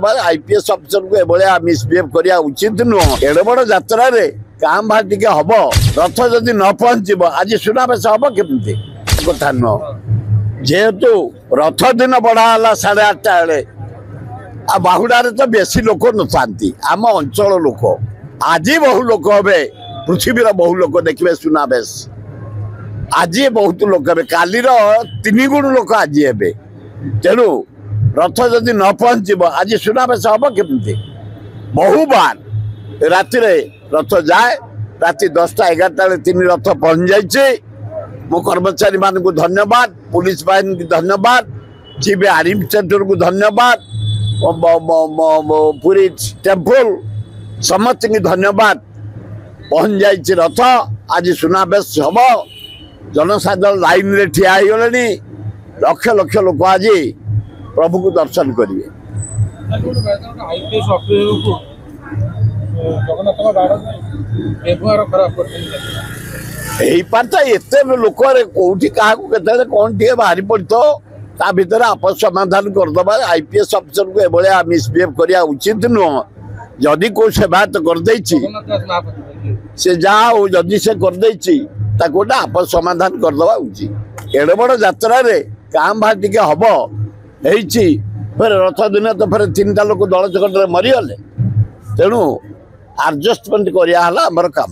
IPS officer को एभलिया misbehave करिया उचित नुह। एडे बड़ यात्रा रे काम भार टिके हम रथ जदि न पहुँचब आज सुनावेश हम केमती कथा नुह। जेहेतु रथ दिन बढ़ाला 8:30 बेले आ बाहुडारे तो बेसी लोक नथांती आम अंचल लोक आज बहु लोक हे पृथ्वीर बहु लोक देखिए सुनावेश आज बहुत लोक हे कालीर 3 गुण लोक आज हे तेणु रथ जदि न पहुँचब आज सुनावेश हम केमती बहुबार राति रथ जाए राति 10टा 11टा 3 रथ पहुँच जाइए। मो कर्मचारी मान को धन्यवाद पुलिस बाहिनी को धन्यवाद चीफ एडमिनिस्ट्रेटर को धन्यवाद पूरी टेम्पल समस्त की धन्यवाद पहुँच जाइए रथ आज सुनावेश हम जनसाधारण लाइन रे ठिया गले लक्ष लक्ष लोक आज प्रभु को दर्शन करेंगे। एत लोक कौटी क्या कौन टे बाहरी पड़ता ता भर आपस समाधान करदे आईपीएस अफिसर को एभलिया मिसबिहेव करिया उचित नुह। जदि को सेवायत करदे से जाओ जदि से करदे गोटे आपस समाधान करदे उचित। एडे बड़ यात्रा रे काम भार टिके हम फिर रथ दिन तो फिर 3टा लोक दल चकट मरीगले तेणु आडजस्टमेंट करिया हला हमर काम।